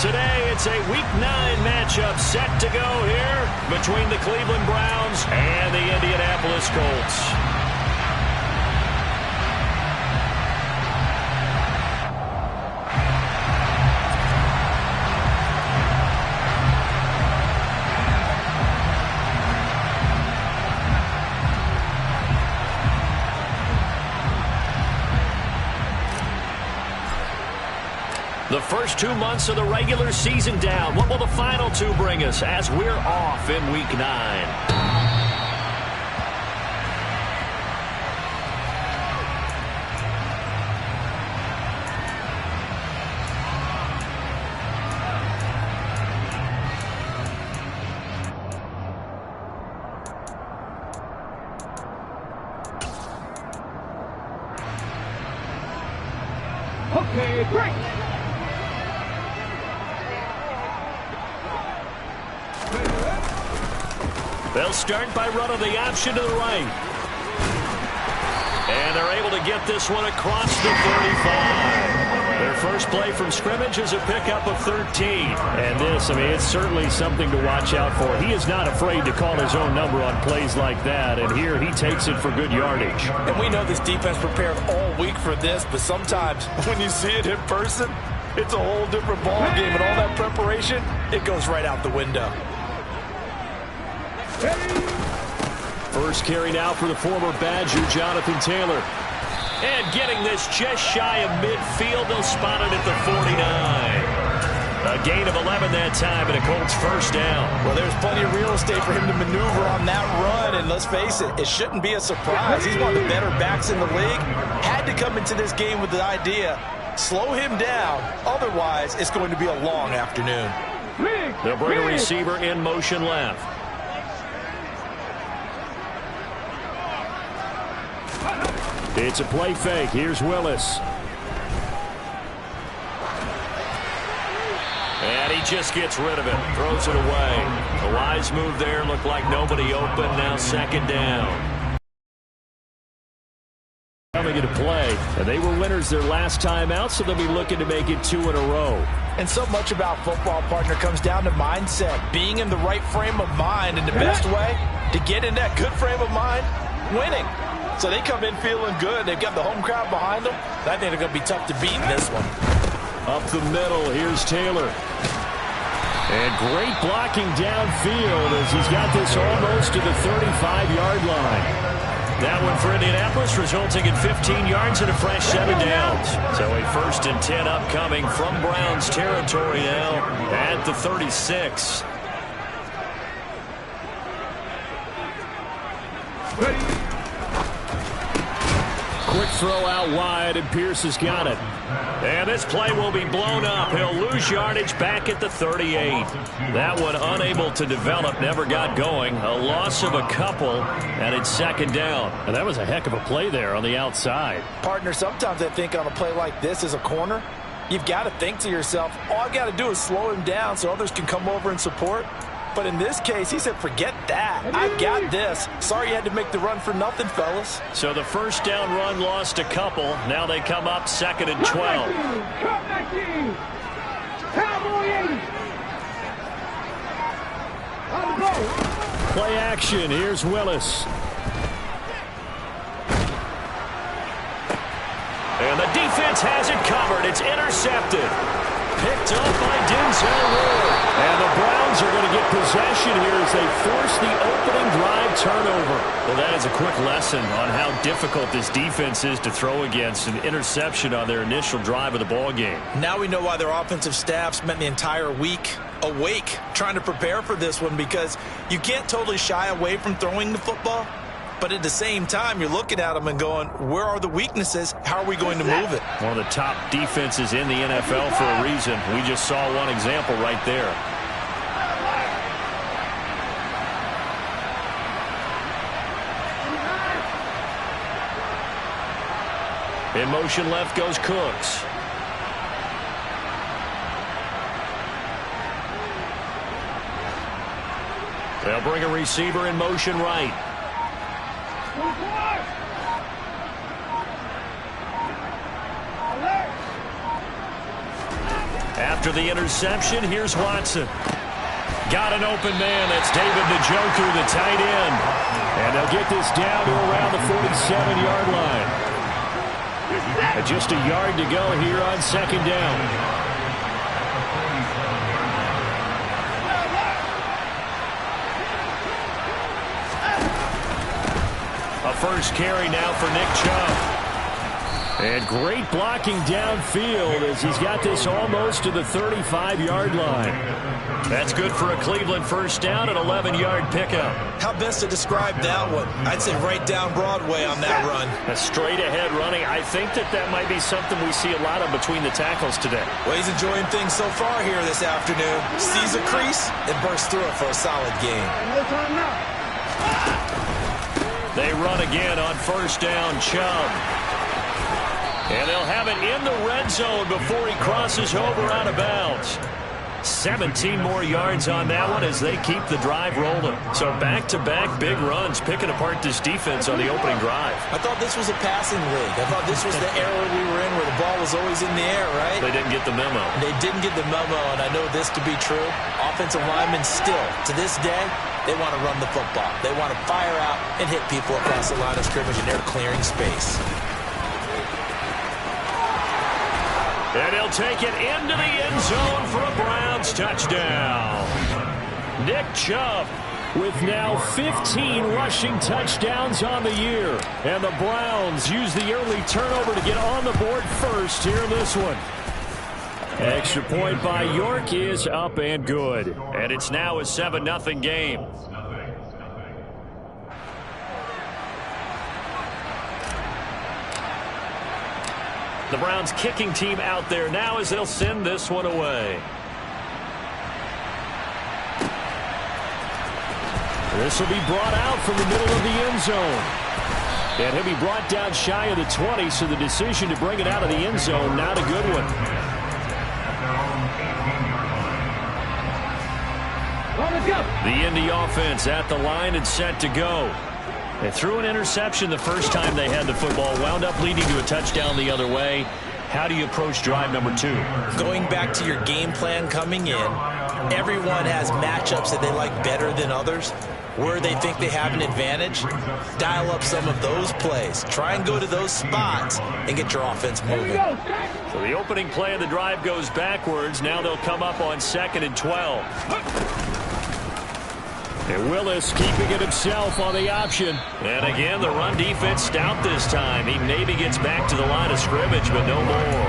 Today, it's a Week 9 matchup set to go here between the Cleveland Browns and the Indianapolis Colts. The first 2 months of the regular season down. What will the final 2 bring us as we're off in Week 9? Okay, great. They'll start by running the option to the right. And they're able to get this one across the 35. Their first play from scrimmage is a pickup of 13. And this, it's certainly something to watch out for. He is not afraid to call his own number on plays like that. And here he takes it for good yardage. And we know this defense prepared all week for this, but sometimes when you see it in person, it's a whole different ball game. And all that preparation, it goes right out the window. First carry now for the former Badger, Jonathan Taylor. And getting this just shy of midfield, they'll spot it at the 49. A gain of 11 that time, and a Colts first down. Well, there's plenty of real estate for him to maneuver on that run, and let's face it, it shouldn't be a surprise. He's one of the better backs in the league. Had to come into this game with the idea, slow him down, otherwise it's going to be a long afternoon. They'll bring a receiver in motion left. It's a play fake. Here's Willis. And he just gets rid of it. Throws it away. A wise move there. Looked like nobody open. Now second down. Coming into play. And they were winners their last time out, so they'll be looking to make it 2 in a row. And so much about football, partner, comes down to mindset. Being in the right frame of mind, and the best way to get in that good frame of mind, winning. So they come in feeling good. They've got the home crowd behind them. I think they're going to be tough to beat in this one. Up the middle, here's Taylor. And great blocking downfield as he's got this almost to the 35-yard line. That one for Indianapolis, resulting in 15 yards and a fresh 7 downs. So a 1st and 10 upcoming from Browns territory now at the 36. Quick throw out wide, and Pierce has got it. And this play will be blown up. He'll lose yardage back at the 38. That one unable to develop, never got going. A loss of a couple, and it's second down. And that was a heck of a play there on the outside. Partner, sometimes I think on a play like this as a corner, you've got to think to yourself, all I've got to do is slow him down so others can come over and support. But in this case, he said, forget that. I've got this. Sorry you had to make the run for nothing, fellas. So the first down run lost a couple. Now they come up 2nd and 12. Play action. Here's Willis. And the defense has it covered. It's intercepted. Picked up by Denzel Ward. And the Browns are going to get possession here as they force the opening drive turnover. Well, that is a quick lesson on how difficult this defense is to throw against. An interception on their initial drive of the ball game. Now we know why their offensive staff spent the entire week awake trying to prepare for this one, because you can't totally shy away from throwing the football. But at the same time, you're looking at them and going, where are the weaknesses? How are we going to move it? One of the top defenses in the NFL for a reason. We just saw one example right there. In motion left goes Cooks. They'll bring a receiver in motion right. After the interception, here's Watson. Got an open man. That's David Njoku, the tight end. And they'll get this down to around the 47-yard line. Just a yard to go here on second down. A first carry now for Nick Chubb. And great blocking downfield as he's got this almost to the 35-yard line. That's good for a Cleveland first down, an 11-yard pickup. How best to describe that one? I'd say right down Broadway on that run. A straight-ahead running. I think that might be something we see a lot of between the tackles today. Well, he's enjoying things so far here this afternoon. Sees a crease and bursts through it for a solid gain. They run again on first down, Chubb. And they'll have it in the red zone before he crosses over out of bounds. 17 more yards on that one as they keep the drive rolling. So back-to-back big runs, picking apart this defense on the opening drive. I thought this was a passing league. I thought this was the era we were in where the ball was always in the air, right? They didn't get the memo. They didn't get the memo, and I know this to be true. Offensive linemen still, to this day, they want to run the football. They want to fire out and hit people across the line of scrimmage, and they're clearing space. And he'll take it into the end zone for a Browns touchdown. Nick Chubb with now 15 rushing touchdowns on the year. And the Browns use the early turnover to get on the board first here in this one. Extra point by York is up and good. And it's now a 7-0 game. The Browns kicking team out there now as they'll send this one away. This will be brought out from the middle of the end zone. And he'll be brought down shy of the 20, so the decision to bring it out of the end zone, not a good one. The Indy offense at the line and set to go. They threw an interception the first time they had the football, wound up leading to a touchdown the other way. How do you approach drive number 2? Going back to your game plan coming in, everyone has matchups that they like better than others. Where they think they have an advantage, dial up some of those plays. Try and go to those spots and get your offense moving. So the opening play of the drive goes backwards. Now they'll come up on 2nd and 12. And Willis keeping it himself on the option. And again, the run defense stout this time. He maybe gets back to the line of scrimmage, but no more.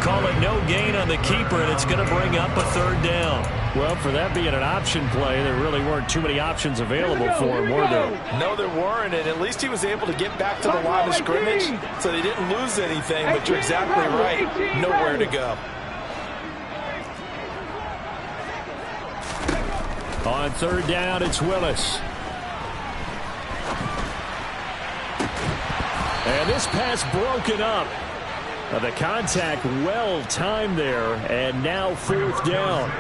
Call it no gain on the keeper, and it's going to bring up a 3rd down. Well, for that being an option play, there really weren't too many options available for him, were there? No, there weren't, and at least he was able to get back to the line of scrimmage, so they didn't lose anything, but you're exactly right. Nowhere to go. On 3rd down, it's Willis. And this pass broken up. The contact well timed there, and now 4th down.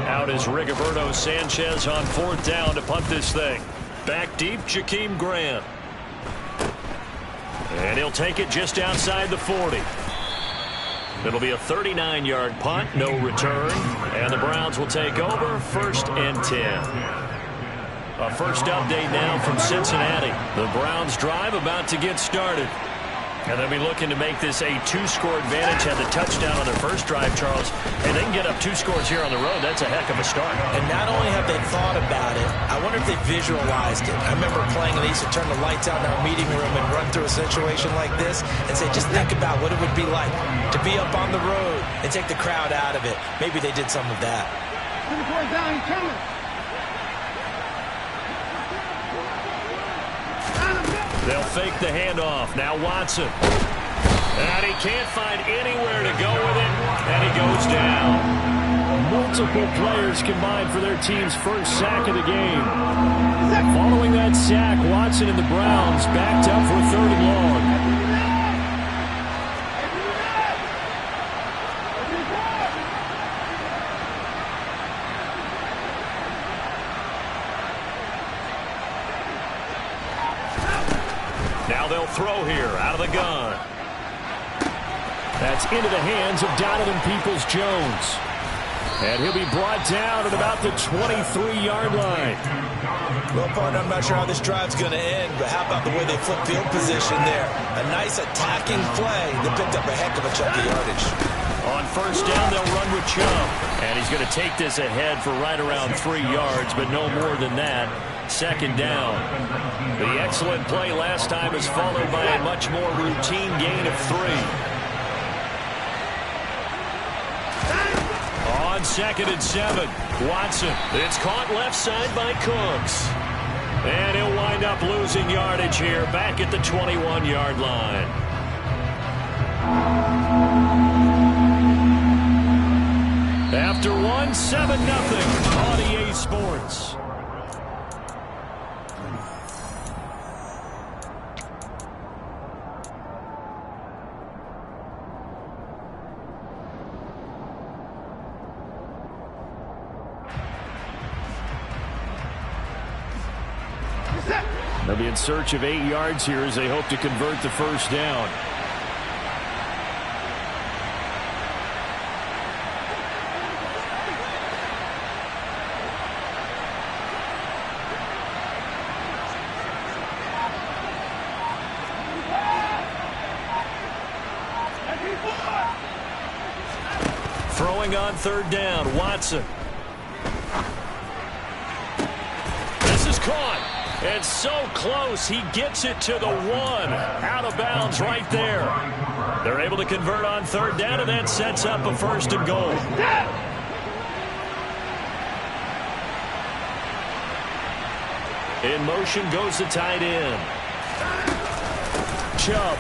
Out is Rigoberto Sanchez on 4th down to punt this thing. Back deep, Jakeem Grant. And he'll take it just outside the 40. It'll be a 39-yard punt, no return. And the Browns will take over 1st and 10. A first update now from Cincinnati. The Browns drive about to get started. And they'll be looking to make this a 2-score advantage. Had the touchdown on their first drive, Charles. And they can get up 2 scores here on the road. That's a heck of a start. And not only have they thought about it, I wonder if they visualized it. I remember playing, and they used to turn the lights out in our meeting room and run through a situation like this and say, just think about what it would be like to be up on the road and take the crowd out of it. Maybe they did some of that. They'll fake the handoff. Now Watson. And he can't find anywhere to go with it. And he goes down. Multiple players combined for their team's first sack of the game. Following that sack, Watson and the Browns backed up for 3rd and long. Now they'll throw here out of the gun. That's into the hands of Donovan Peoples-Jones. And he'll be brought down at about the 23-yard line. Well, partner, I'm not sure how this drive's going to end, but how about the way they flip field position there? A nice attacking play that picked up a heck of a chunk of yardage. On first down, they'll run with Chubb. And he's going to take this ahead for right around 3 yards, but no more than that. Second down. The excellent play last time is followed by a much more routine gain of 3. On 2nd and 7, Watson. It's caught left side by Cooks. And he'll wind up losing yardage here back at the 21-yard line. After 1, 7-0 on EA Sports. They'll be in search of 8 yards here as they hope to convert the first down. Throwing on third down, Watson. This is caught. And so close, he gets it to the 1. Out of bounds right there. They're able to convert on third down, and that sets up a 1st and goal. In motion goes the tight end. Chubb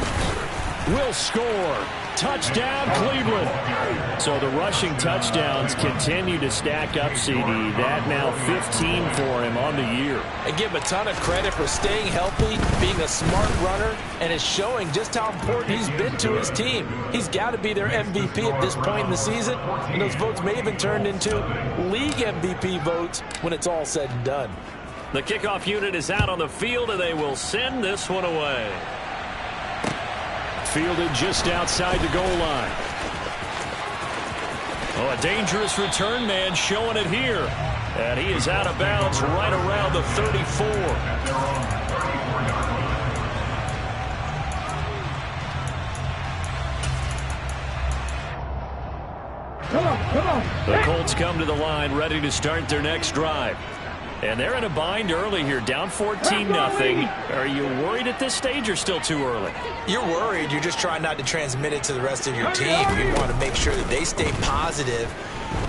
will score. Touchdown, Cleveland. So the rushing touchdowns continue to stack up, CD. That now 15 for him on the year. And give him a ton of credit for staying healthy, being a smart runner, and is showing just how important he's been to his team. He's got to be their MVP at this point in the season, and those votes may even turn into league MVP votes when it's all said and done. The kickoff unit is out on the field, and they will send this one away. Fielded just outside the goal line. Oh, a dangerous return man showing it here. And he is out of bounds right around the 34. Come on. The Colts come to the line ready to start their next drive. And they're in a bind early here, down 14-0. Are you worried at this stage or still too early? You're worried. You're just trying not to transmit it to the rest of your team. You want to make sure that they stay positive.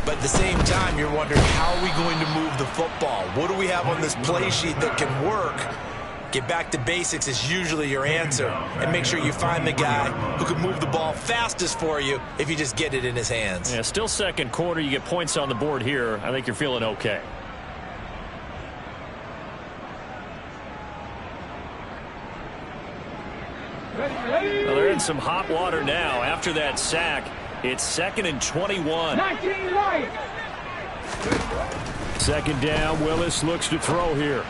But at the same time, you're wondering, how are we going to move the football? What do we have on this play sheet that can work? Get back to basics is usually your answer. And make sure you find the guy who can move the ball fastest for you if you just get it in his hands. Yeah, still second quarter. You get points on the board here. I think you're feeling okay. Well, they're in some hot water now. After that sack, it's 2nd and 21. 19 right. Second down, Willis looks to throw here.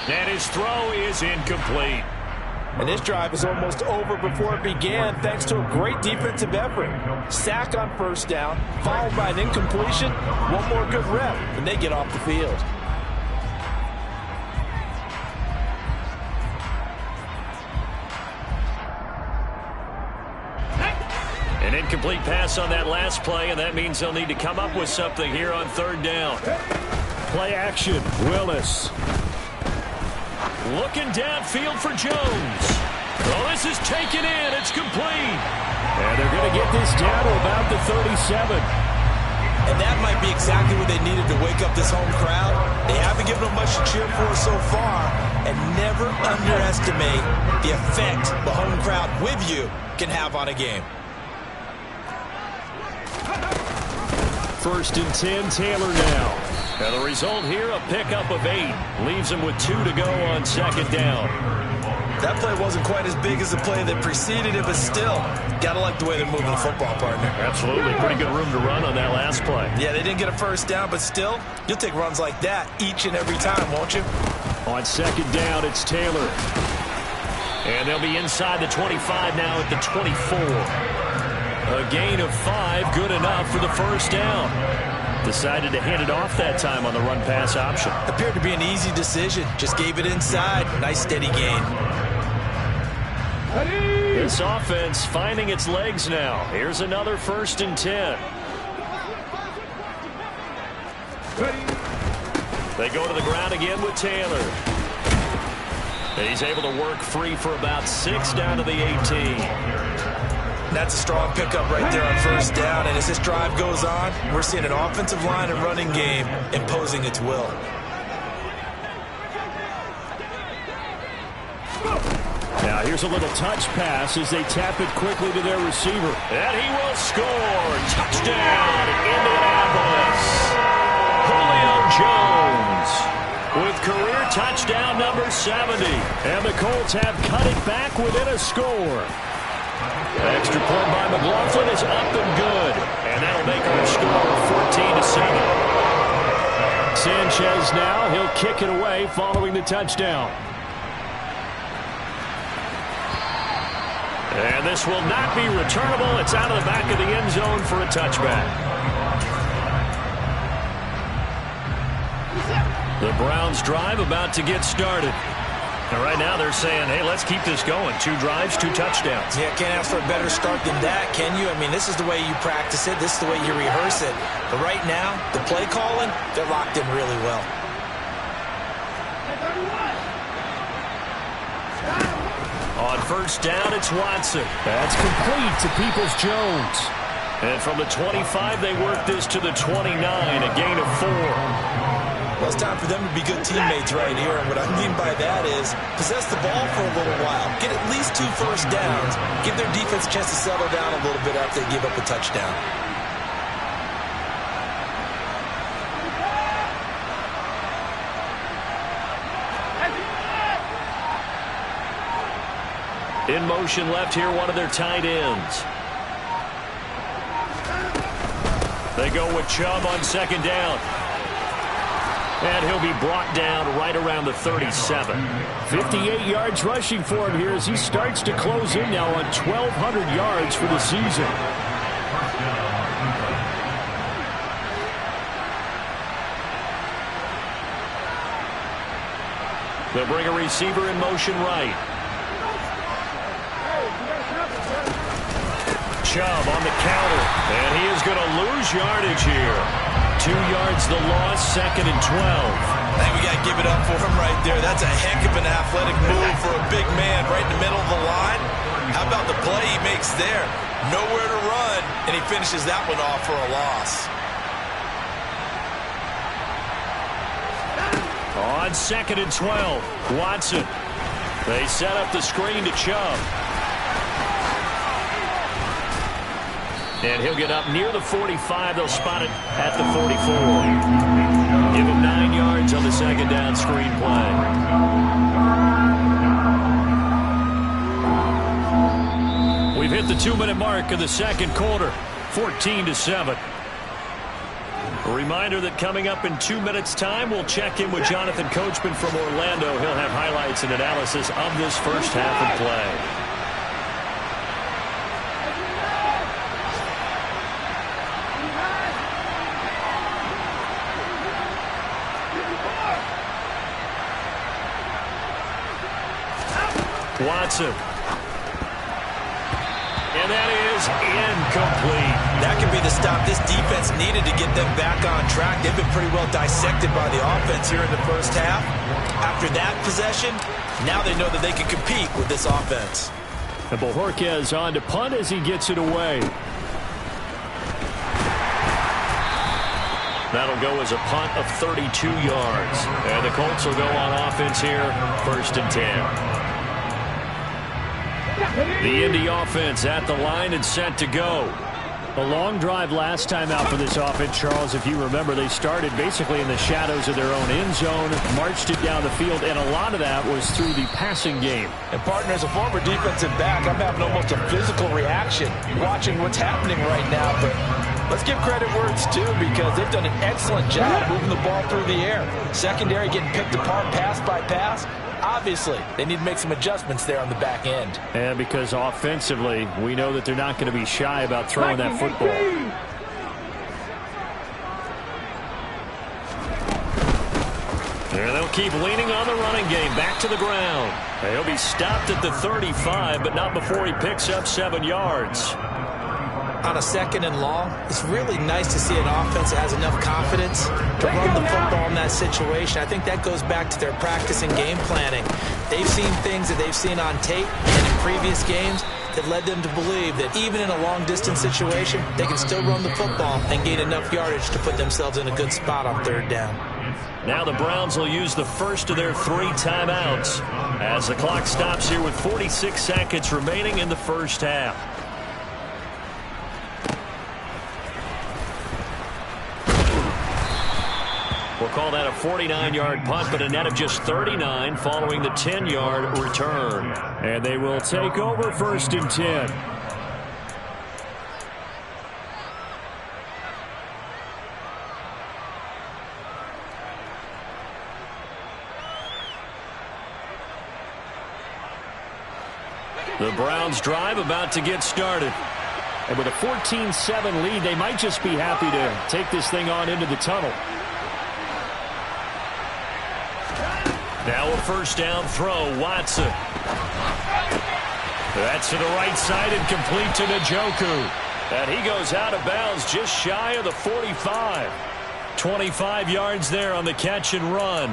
And his throw is incomplete. And this drive is almost over before it began thanks to a great defensive effort. Sack on first down, followed by an incompletion. One more good rep, and they get off the field. An incomplete pass on that last play, and that means they'll need to come up with something here on third down. Play action, Willis. Looking downfield for Jones. Oh, this is taken in. It's complete. And they're going to get this down to about the 37. And that might be exactly what they needed to wake up this home crowd. They haven't given them much to cheer for so far. And never underestimate the effect the home crowd with you can have on a game. 1st and 10, Taylor now. And the result here, a pickup of 8. Leaves him with 2 to go on 2nd down. That play wasn't quite as big as the play that preceded it, but still, gotta like the way they're moving the football, partner. Absolutely. Pretty good room to run on that last play. Yeah, they didn't get a first down, but still, you'll take runs like that each and every time, won't you? On 2nd down, it's Taylor. And they'll be inside the 25 now at the 24. A gain of 5, good enough for the first down. Decided to hand it off that time on the run-pass option. Appeared to be an easy decision. Just gave it inside. Nice steady gain. This offense finding its legs now. Here's another 1st and 10. They go to the ground again with Taylor. And he's able to work free for about 6 down to the 18. That's a strong pickup right there on 1st down. And as this drive goes on, we're seeing an offensive line and running game imposing its will. Now here's a little touch pass as they tap it quickly to their receiver. And he will score. Touchdown, Indianapolis. Julio Jones with career touchdown number 70. And the Colts have cut it back within a score. Extra point by McLaughlin is up and good. And that'll make our score 14-7. Sanchez now, he'll kick it away following the touchdown. And this will not be returnable. It's out of the back of the end zone for a touchback. The Browns drive about to get started. And right now they're saying, hey, let's keep this going. 2 drives, 2 touchdowns. Yeah, can't ask for a better start than that, can you? I mean, this is the way you practice it. This is the way you rehearse it. But right now, the play calling, they're locked in really well. On 1st down, it's Watson. That's complete to Peoples-Jones. And from the 25, they work this to the 29, a gain of 4. Well, it's time for them to be good teammates right here. And what I mean by that is possess the ball for a little while. Get at least 2 first downs. Give their defense a chance to settle down a little bit after they give up a touchdown. In motion left here, one of their tight ends. They go with Chubb on 2nd down. And he'll be brought down right around the 37. 58 yards rushing for him here as he starts to close in now on 1,200 yards for the season. They'll bring a receiver in motion right. Chubb on the counter, and he is going to lose yardage here. 2 yards the loss, 2nd and 12. I think we got to give it up for him right there. That's a heck of an athletic move for a big man right in the middle of the line. How about the play he makes there? Nowhere to run, and he finishes that one off for a loss. On 2nd and 12, Watson. They set up the screen to Chubb. And he'll get up near the 45. They'll spot it at the 44. Give him 9 yards on the 2nd down screen play. We've hit the 2-minute mark of the 2nd quarter. 14-7. A reminder that coming up in 2 minutes' time, we'll check in with Jonathan Coachman from Orlando. He'll have highlights and analysis of this first half of play. Watson. And that is incomplete. That could be the stop this defense needed to get them back on track. They've been pretty well dissected by the offense here in the first half. After that possession, now they know that they can compete with this offense. And Bojorquez on to punt as he gets it away. That'll go as a punt of 32 yards. And the Colts will go on offense here, 1st and 10. The Indy offense at the line and set to go. A long drive last time out for this offense, Charles. If you remember, they started basically in the shadows of their own end zone, marched it down the field, and a lot of that was through the passing game. And, partner, as a former defensive back, I'm having almost a physical reaction watching what's happening right now. But let's give credit where it's due because they've done an excellent job moving the ball through the air. Secondary getting picked apart pass by pass. Obviously, they need to make some adjustments there on the back end. And because offensively, we know that they're not going to be shy about throwing that football. There they'll keep leaning on the running game. Back to the ground. He'll be stopped at the 35, but not before he picks up 7 yards. On a 2nd and long, it's really nice to see an offense that has enough confidence to run the football in that situation. I think that goes back to their practice and game planning. They've seen things that they've seen on tape and in previous games that led them to believe that even in a long-distance situation, they can still run the football and gain enough yardage to put themselves in a good spot on 3rd down. Now the Browns will use the first of their 3 timeouts as the clock stops here with 46 seconds remaining in the first half. We'll call that a 49-yard punt, but a net of just 39 following the 10-yard return. And they will take over 1st and 10. The Browns drive about to get started. And with a 14-7 lead, they might just be happy to take this thing on into the tunnel. Now a 1st down throw, Watson. That's to the right side and complete to Njoku. And he goes out of bounds just shy of the 45. 25 yards there on the catch and run.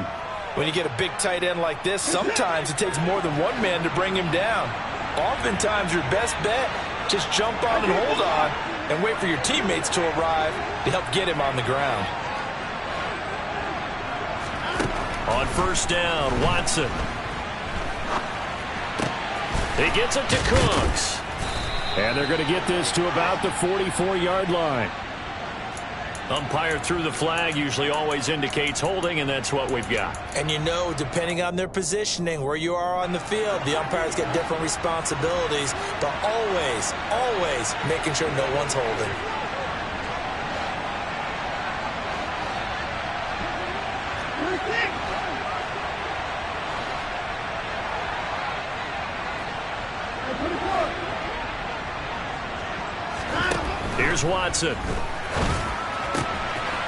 When you get a big tight end like this, sometimes it takes more than one man to bring him down. Oftentimes your best bet, just jump on and hold on and wait for your teammates to arrive to help get him on the ground. On 1st down, Watson. He gets it to Cooks. And they're going to get this to about the 44-yard line. Umpire threw the flag, usually always indicates holding, and that's what we've got. And you know, depending on their positioning, where you are on the field, the umpires get different responsibilities, but always, always making sure no one's holding. Here's Watson.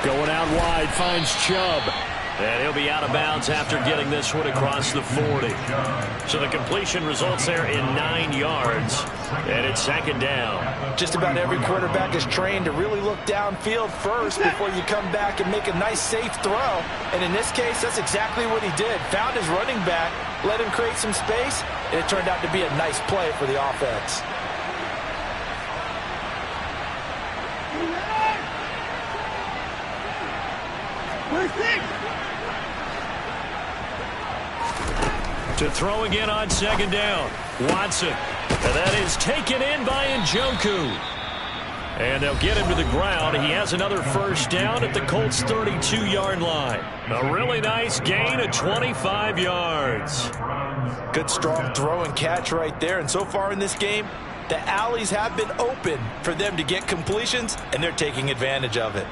Going out wide, finds Chubb. And he'll be out of bounds after getting this one across the 40. So the completion results there in 9 yards. And it's 2nd down. Just about every quarterback is trained to really look downfield first before you come back and make a nice, safe throw. And in this case, that's exactly what he did. Found his running back, let him create some space, and it turned out to be a nice play for the offense. To throw again on 2nd down. Watson. And that is taken in by Njoku. And they'll get him to the ground. He has another 1st down at the Colts' 32-yard line. A really nice gain of 25 yards. Good strong throw and catch right there. And so far in this game, the alleys have been open for them to get completions, and they're taking advantage of it.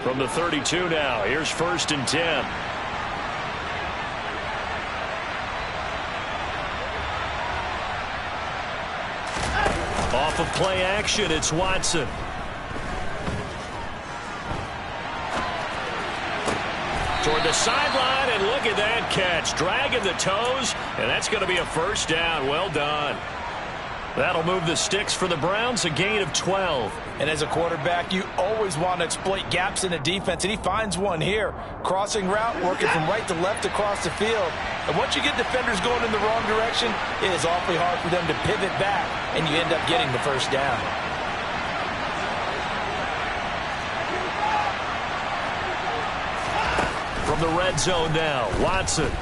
From the 32 now, here's 1st and 10. Off of play action, it's Watson. Toward the sideline, and look at that catch. Dragging the toes, and that's going to be a 1st down. Well done. That'll move the sticks for the Browns, a gain of 12. And as a quarterback, you always want to exploit gaps in the defense, and he finds one here. Crossing route, working from right to left across the field. And once you get defenders going in the wrong direction, it is awfully hard for them to pivot back, and you end up getting the 1st down. From the red zone now, Watson.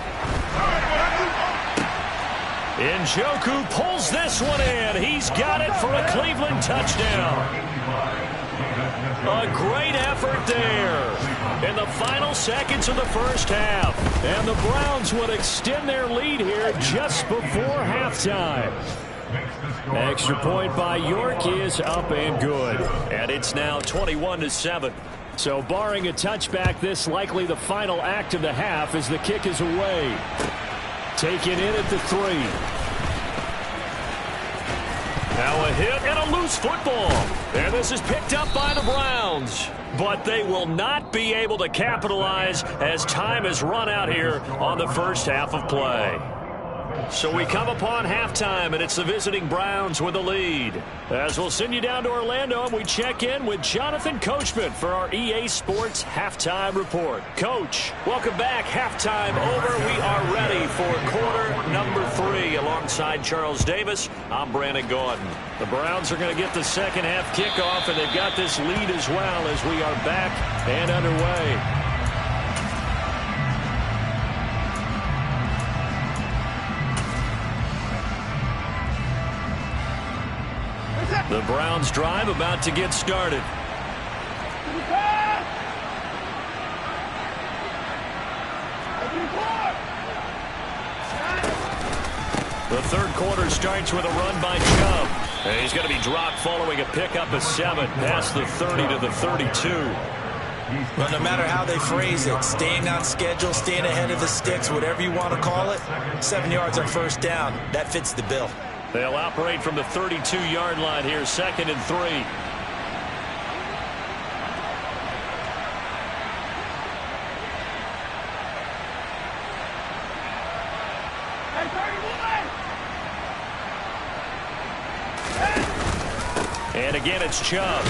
Njoku pulls this one in. He's got it for a Cleveland touchdown. A great effort there in the final seconds of the first half. And the Browns would extend their lead here just before halftime. Extra point by York is up and good. And it's now 21-7. So barring a touchback, this likely the final act of the half as the kick is away. Taken in at the 3. Now a hit and a loose football. And this is picked up by the Browns. But they will not be able to capitalize as time has run out here on the first half of play. So we come upon halftime, and it's the visiting Browns with the lead. As we'll send you down to Orlando, and we check in with Jonathan Coachman for our EA Sports Halftime Report. Coach, welcome back. Halftime over. We are ready for quarter number 3. Alongside Charles Davis, I'm Brandon Gaudin. The Browns are going to get the second half kickoff, and they've got this lead as well as we are back and underway. The Browns drive about to get started. The third quarter starts with a run by Chubb. And he's going to be dropped following a pickup of 7 past the 30 to the 32. Well, no matter how they phrase it, staying on schedule, staying ahead of the sticks, whatever you want to call it, 7 yards on first down, that fits the bill. They'll operate from the 32-yard line here, 2nd and 3. And again, it's Chubb.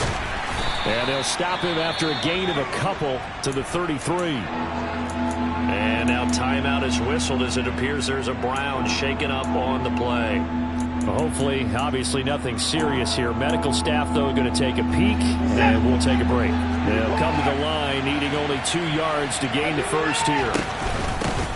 And they'll stop him after a gain of a couple to the 33. And now timeout is whistled as it appears there's a Brown shaken up on the play. Hopefully, obviously nothing serious here. Medical staff, though, going to take a peek, and we'll take a break. They'll come to the line, needing only 2 yards to gain the first here.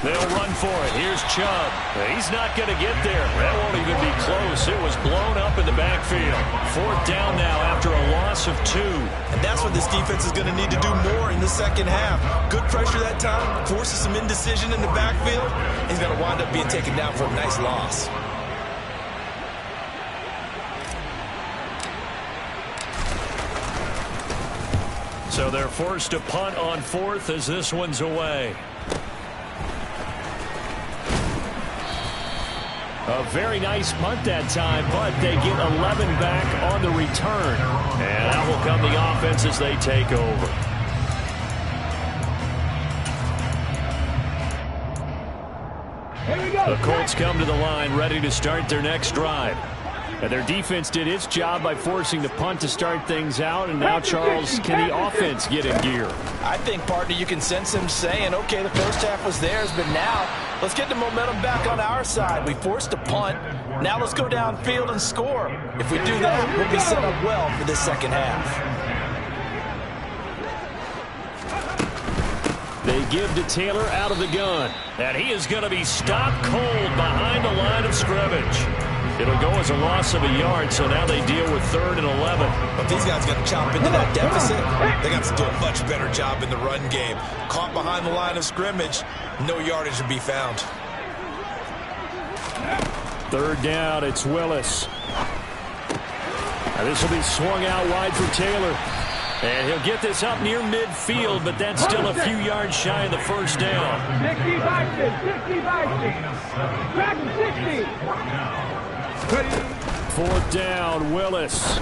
They'll run for it. Here's Chubb. He's not going to get there. That won't even be close. It was blown up in the backfield. 4th down now after a loss of 2. And that's what this defense is going to need to do more in the second half. Good pressure that time, forces some indecision in the backfield. He's going to wind up being taken down for a nice loss. So they're forced to punt on 4th as this one's away. A very nice punt that time, but they get 11 back on the return. And out will come the offense as they take over. Here we go. The Colts come to the line ready to start their next drive. And their defense did its job by forcing the punt to start things out. And now, Charles, can the offense get in gear? I think, partner, you can sense him saying, okay, the first half was theirs, but now let's get the momentum back on our side. We forced a punt. Now let's go downfield and score. If we do that, we'll be set up well for this second half. They give to Taylor out of the gun. And he is going to be stopped cold behind the line of scrimmage. It'll go as a loss of a yard, so now they deal with 3rd and 11. But these guys got to chop into that deficit. They got to do a much better job in the run game. Caught behind the line of scrimmage, no yardage to be found. 3rd down, it's Willis. Now this will be swung out wide for Taylor. And he'll get this up near midfield, but that's still a few yards shy of the first down. 60 60. 4th down, Willis.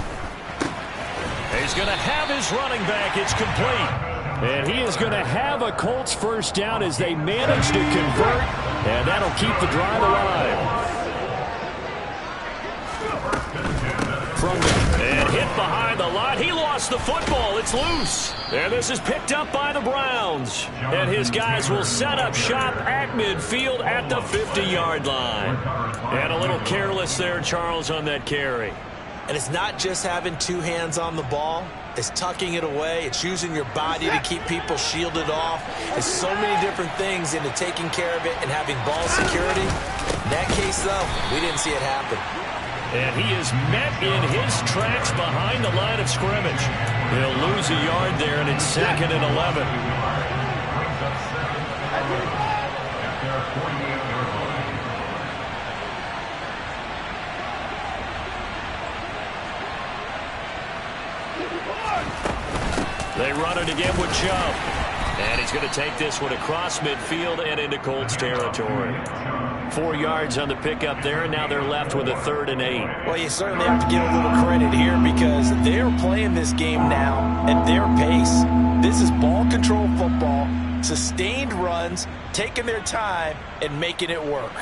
He's going to have his running back. It's complete. And he is going to have a Colts first down as they manage to convert. And that'll keep the drive alive. And hit behind the line. He lost the football. It's loose. And this is picked up by the Browns. And his guys will set up shop at midfield at the 50-yard line. And a little careless there, Charles, on that carry. And it's not just having 2 hands on the ball. It's tucking it away. It's using your body to keep people shielded off. It's so many different things into taking care of it and having ball security. In that case, though, we didn't see it happen. And he is met in his tracks behind the line of scrimmage. He'll lose a yard there, and it's 2nd and 11. They run it again with Chubb. And he's going to take this one across midfield and into Colts territory. 4 yards on the pickup there, and now they're left with a 3rd and 8. Well, you certainly have to give a little credit here because they're playing this game now at their pace. This is ball control football, sustained runs, taking their time, and making it work.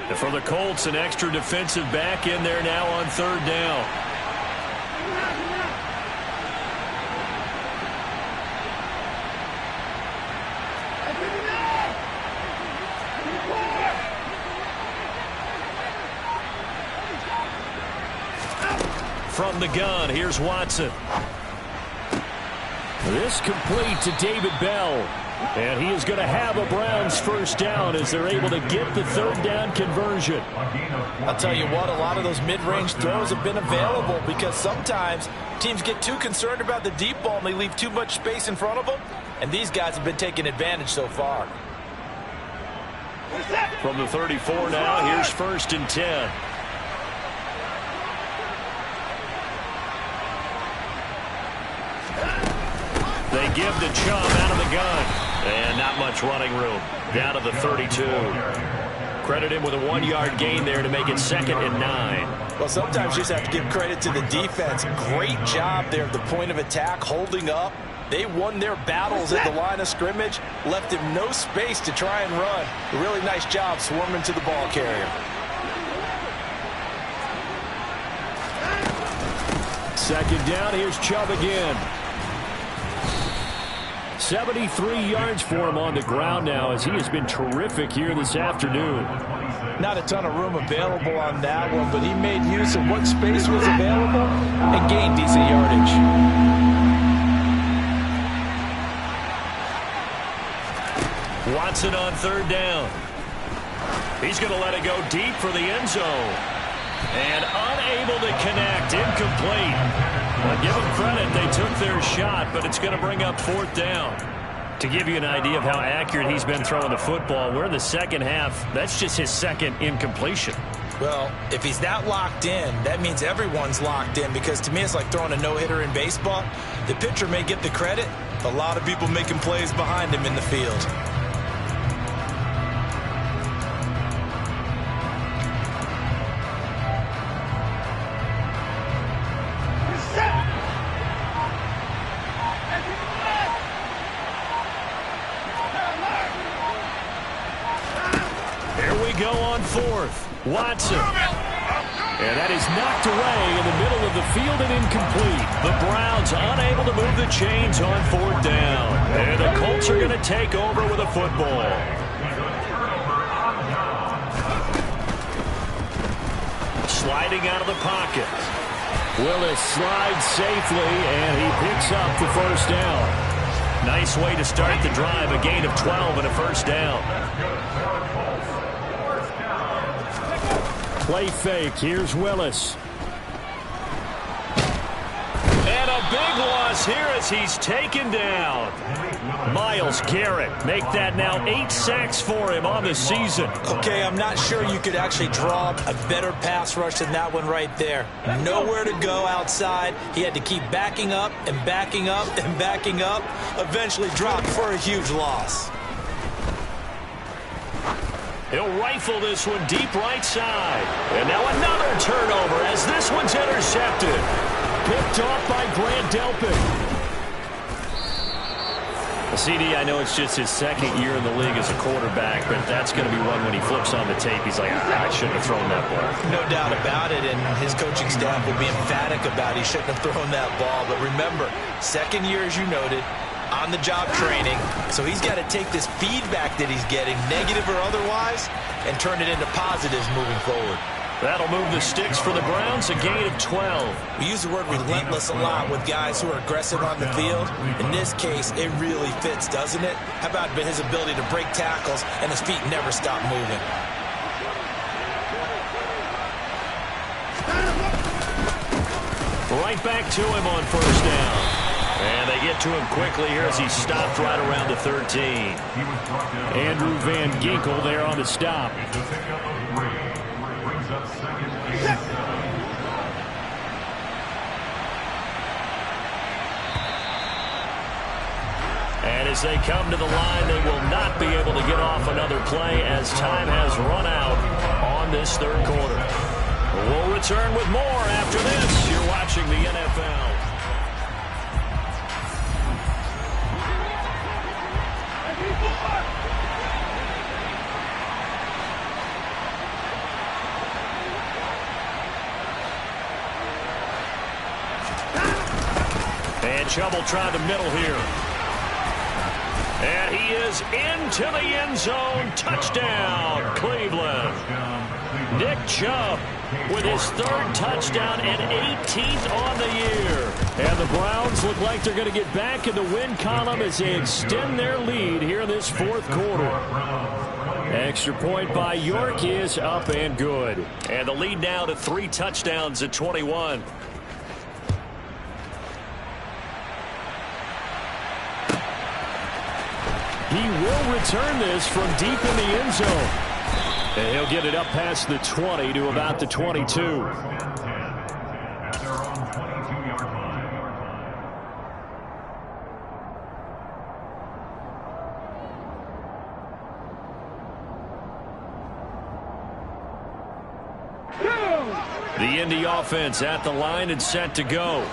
And for the Colts, an extra defensive back in there now on 3rd down. From the gun, here's Watson. This complete to David Bell. And he is going to have a Browns 1st down as they're able to get the 3rd down conversion. I'll tell you what, a lot of those mid-range throws have been available because sometimes teams get too concerned about the deep ball and they leave too much space in front of them. And these guys have been taking advantage so far. From the 34 now, here's 1st and 10. They give to Chubb out of the gun. And not much running room. Down to the 32. Credit him with a 1-yard gain there to make it 2nd and 9. Well, sometimes you just have to give credit to the defense. Great job there at the point of attack, holding up. They won their battles at the line of scrimmage, left him no space to try and run. A really nice job swarming to the ball carrier. 2nd down, here's Chubb again. 73 yards for him on the ground now as he has been terrific here this afternoon. Not a ton of room available on that one, but he made use of what space was available and gained decent yardage. Watson on 3rd down. He's going to let it go deep for the end zone. And unable to connect, incomplete. Well, give them credit, they took their shot, but it's going to bring up 4th down. To give you an idea of how accurate he's been throwing the football, we're in the 2nd half. That's just his 2nd incompletion. Well, if he's that locked in, that means everyone's locked in because to me it's like throwing a no-hitter in baseball. The pitcher may get the credit, a lot of people making plays behind him in the field. Go on 4th. Watson. And that is knocked away in the middle of the field and incomplete. The Browns unable to move the chains on 4th down. And the Colts are going to take over with a football. Sliding out of the pocket. Willis slides safely, and he picks up the 1st down. Nice way to start the drive. A gain of 12 and a 1st down. Play fake. Here's Willis. And a big loss here as he's taken down. Myles Garrett make that now 8 sacks for him on the season. Okay, I'm not sure you could actually draw a better pass rush than that one right there. Nowhere to go outside. He had to keep backing up and backing up and backing up. Eventually dropped for a huge loss. He'll rifle this one deep right side. And now another turnover as this one's intercepted. Picked off by Grant Delpit. CD, I know it's just his 2nd year in the league as a quarterback, but that's going to be one when he flips on the tape. He's like, I shouldn't have thrown that ball. No doubt about it, and his coaching staff will be emphatic about he shouldn't have thrown that ball. But remember, 2nd year, as you noted, on-the-job training, so he's got to take this feedback that he's getting, negative or otherwise, and turn it into positives moving forward. That'll move the sticks for the Browns, a gain of 12. We use the word relentless a lot with guys who are aggressive on the field. In this case, it really fits, doesn't it? How about his ability to break tackles and his feet never stop moving? Right back to him on 1st down. And they get to him quickly here as he stopped right around the 13. Andrew Van Ginkel there on the stop. As they come to the line, they will not be able to get off another play as time has run out on this third quarter. We'll return with more after this. You're watching the NFL. And Chubb will try the middle here. And he is into the end zone. Touchdown, Cleveland. Nick Chubb with his third touchdown and 18th on the year. And the Browns look like they're going to get back in the win column as they extend their lead here in this fourth quarter. Extra point by York is up and good. And the lead now to 3 touchdowns at 21. He will return this from deep in the end zone. And he'll get it up past the 20 to about the 22. The Indy offense at the line and set to go.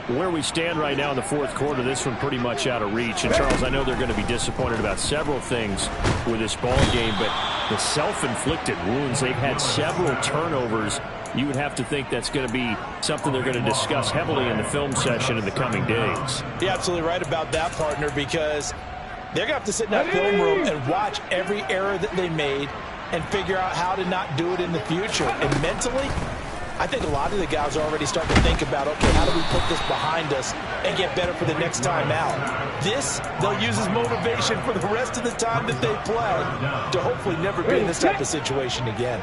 Where we stand right now in the fourth quarter, this one pretty much out of reach. And, Charles, I know they're going to be disappointed about several things with this ball game, but the self-inflicted wounds, they've had several turnovers. You would have to think that's going to be something they're going to discuss heavily in the film session in the coming days. You're absolutely right about that, partner, because they're going to have to sit in that film room and watch every error that they made and figure out how to not do it in the future. And mentally, I think a lot of the guys are already starting to think about, okay, how do we put this behind us and get better for the next time out? This, they'll use as motivation for the rest of the time that they play to hopefully never be in this type of situation again.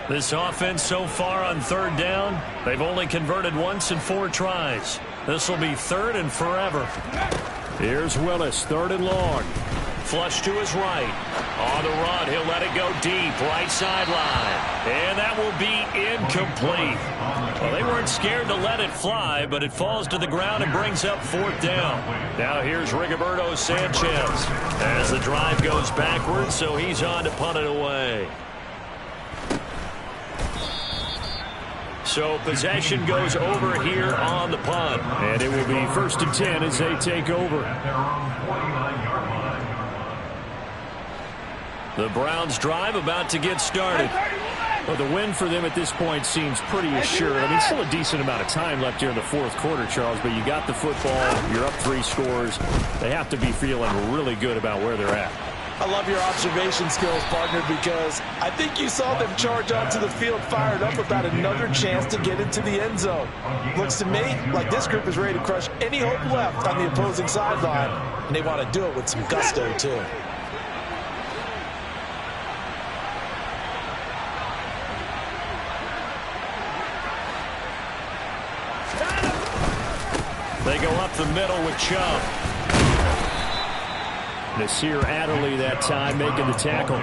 This offense so far on third down, they've only converted once in 4 tries. This will be third and forever. Here's Willis, third and long. Flush to his right. On the run, he'll let it go deep, right sideline. And that will be incomplete. Well, they weren't scared to let it fly, but it falls to the ground and brings up fourth down. Now here's Rigoberto Sanchez as the drive goes backwards, so he's on to punt it away. So possession goes over here on the punt. And it will be 1st and 10 as they take over. The Browns drive about to get started. Well, the win for them at this point seems pretty assured. I mean, still a decent amount of time left here in the fourth quarter, Charles, but you got the football, you're up 3 scores. They have to be feeling really good about where they're at. I love your observation skills, partner, because I think you saw them charge onto the field fired up about another chance to get into the end zone. Looks to me like this group is ready to crush any hope left on the opposing sideline, and they want to do it with some gusto, too. They go up the middle with Chubb. Nasir Adderley that time making the tackle.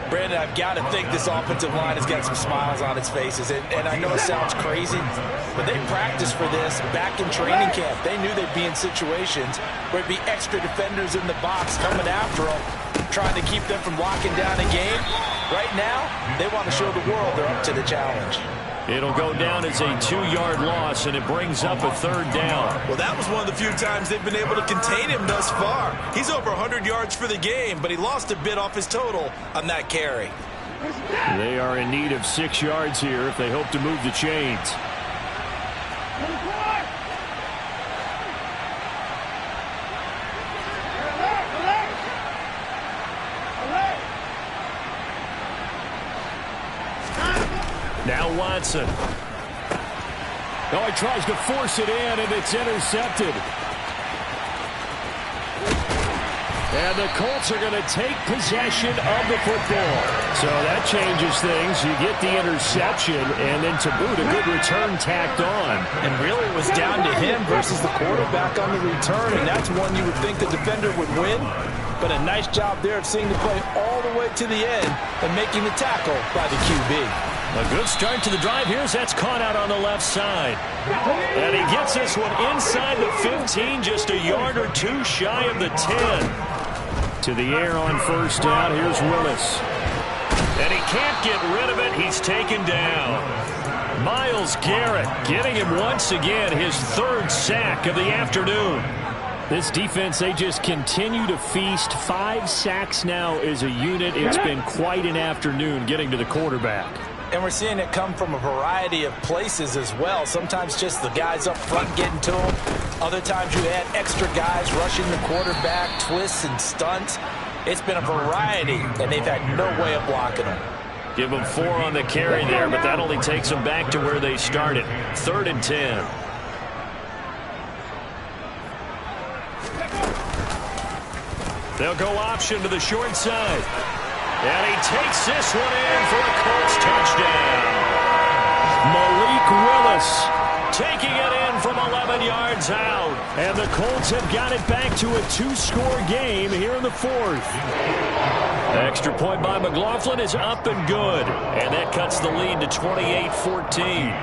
Brandon, I've got to think this offensive line has got some smiles on its faces. And I know it sounds crazy, but they practiced for this back in training camp. They knew they'd be in situations where it'd be extra defenders in the box coming after them, trying to keep them from locking down a game. Right now, they want to show the world they're up to the challenge. It'll go down as a 2-yard loss, and it brings up a third down. Well, that was one of the few times they've been able to contain him thus far. He's over 100 yards for the game, but he lost a bit off his total on that carry. They are in need of 6 yards here if they hope to move the chains. Now Watson. Oh, he tries to force it in, and it's intercepted. And the Colts are going to take possession of the football. So that changes things. You get the interception, and then to boot, a good return tacked on. And really, it was down to him versus the quarterback on the return, and that's one you would think the defender would win. But a nice job there of seeing the play all the way to the end and making the tackle by the QB. A good start to the drive. That's caught out on the left side. And he gets this one inside the 15, just a yard or two shy of the 10. To the air on first down. Here's Willis. And he can't get rid of it. He's taken down. Myles Garrett getting him once again, his third sack of the afternoon. This defense, they just continue to feast. 5 sacks now as a unit. It's been quite an afternoon getting to the quarterback. And we're seeing it come from a variety of places as well. Sometimes just the guys up front getting to him. Other times you add extra guys rushing the quarterback, twists and stunts. It's been a variety, and they've had no way of blocking him. Give them 4 on the carry there, but that only takes them back to where they started. 3rd and 10. They'll go option to the short side. And he takes this one in for a Colts touchdown. Malik Willis taking it in from 11 yards out. And the Colts have got it back to a 2-score game here in the 4th. Extra point by McLaughlin is up and good. And that cuts the lead to 28-14.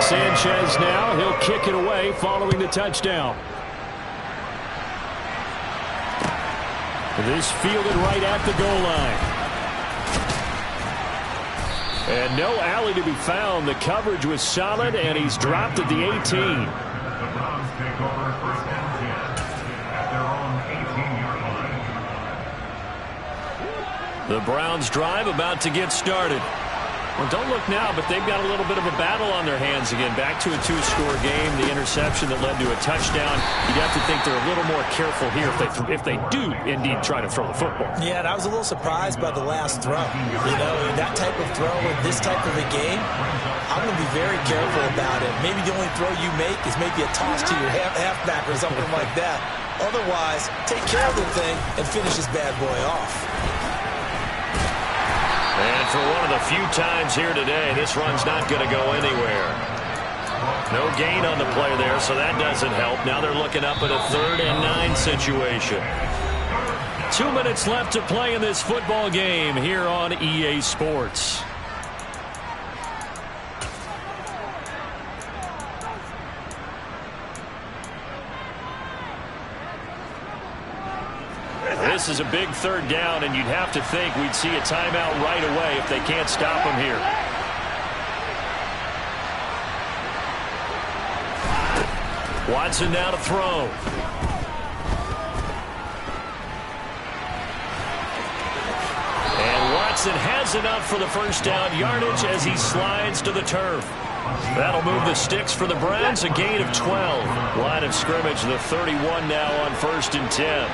Sanchez now, he'll kick it away following the touchdown. This fielded right at the goal line. And no alley to be found. The coverage was solid, and he's dropped at the 18. The Browns drive about to get started. Well, don't look now, but they've got a little bit of a battle on their hands again. Back to a 2-score game. The interception that led to a touchdown. You'd have to think they're a little more careful here if they do indeed try to throw the football. Yeah, and I was a little surprised by the last throw. You know, that type of throw in this type of a game, I'm going to be very careful about it. Maybe the only throw you make is maybe a toss to your halfback or something like that. Otherwise, take care of the thing and finish this bad boy off. And for one of the few times here today, this run's not going to go anywhere. No gain on the play there, so that doesn't help. Now they're looking up at a 3rd and 9 situation. 2 minutes left to play in this football game here on EA Sports. This is a big 3rd down, and you'd have to think we'd see a timeout right away if they can't stop him here. Watson now to throw. And Watson has enough for the first down yardage as he slides to the turf. That'll move the sticks for the Browns, a gain of 12. Line of scrimmage, the 31 now on 1st and 10.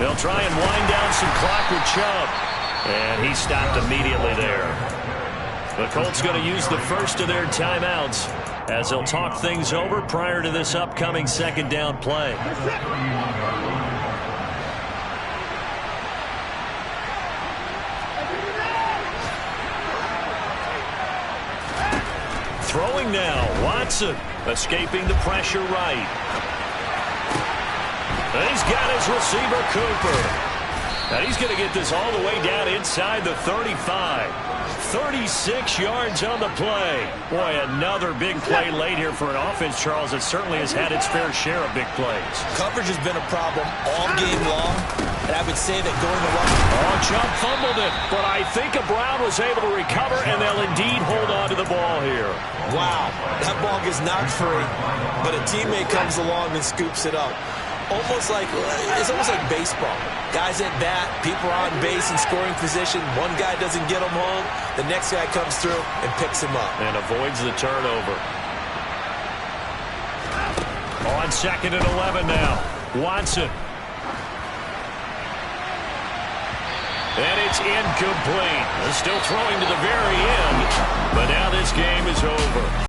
They'll try and wind down some clock with Chubb. And he stopped immediately there. The Colts going to use the first of their timeouts as they'll talk things over prior to this upcoming 2nd down play. Throwing now, Watson escaping the pressure right. And he's got his receiver, Cooper. And he's going to get this all the way down inside the 35. 36 yards on the play. Boy, another big play late here for an offense, Charles, that certainly has had its fair share of big plays. Coverage has been a problem all game long, and I would say that going to run. Oh, Chubb fumbled it, but I think Brown was able to recover, and they'll indeed hold on to the ball here. Wow, that ball gets knocked free, but a teammate comes along and scoops it up. It's almost like baseball. Guys at bat, people are on base in scoring position. One guy doesn't get him home. The next guy comes through and picks him up. And avoids the turnover. On 2nd and 11 now. Watson. And it's incomplete. They're still throwing to the very end. But now this game is over.